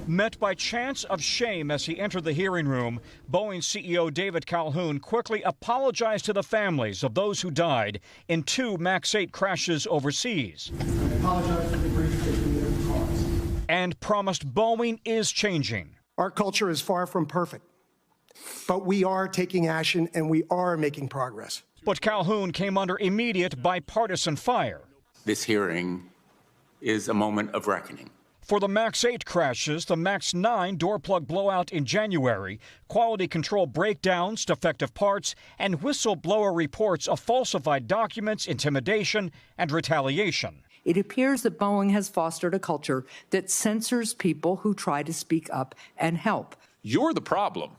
Met by chants of shame as he entered the hearing room, Boeing CEO Dave Calhoun quickly apologized to the families of those who died in 2 MAX 8 crashes overseas. I apologize for the grief that we have caused. And promised Boeing is changing. Our culture is far from perfect, but we are taking action and we are making progress. But Calhoun came under immediate bipartisan fire. This hearing is a moment of reckoning. For the MAX 8 crashes, the MAX 9 door plug blowout in January, quality control breakdowns, defective parts, and whistleblower reports of falsified documents, intimidation, and retaliation. It appears that Boeing has fostered a culture that censors people who try to speak up and help. You're the problem.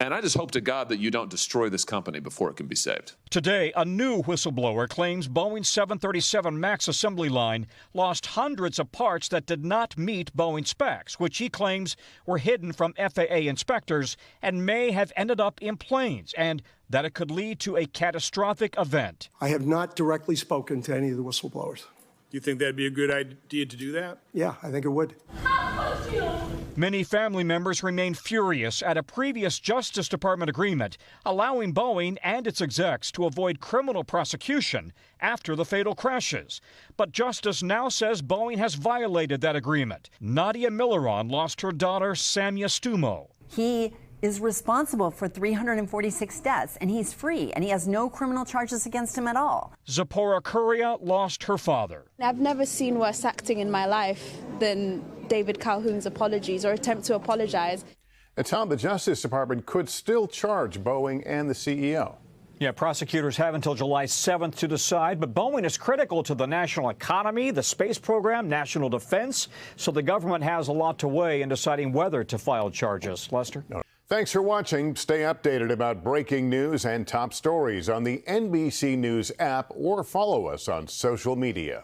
And I just hope to God that you don't destroy this company before it can be saved. Today, a new whistleblower claims Boeing's 737 MAX assembly line lost hundreds of parts that did not meet Boeing specs, which he claims were hidden from FAA inspectors and may have ended up in planes, and that it could lead to a catastrophic event. I have not directly spoken to any of the whistleblowers. Do you think that'd be a good idea to do that? Yeah, I think it would. Many family members remain furious at a previous Justice Department agreement allowing Boeing and its execs to avoid criminal prosecution after the fatal crashes. But Justice now says Boeing has violated that agreement. Nadia Milleron lost her daughter, Samia Stumo. He is responsible for 346 deaths, and he's free, and he has no criminal charges against him at all. Zipporah Curia lost her father. I've never seen worse acting in my life than David Calhoun's apologies or attempt to apologize. And Tom, the Justice Department could still charge Boeing and the CEO. Yeah, prosecutors have until July 7th to decide, but Boeing is critical to the national economy, the space program, national defense, so the government has a lot to weigh in deciding whether to file charges. Lester? No. Thanks for watching. Stay updated about breaking news and top stories on the NBC News app or follow us on social media.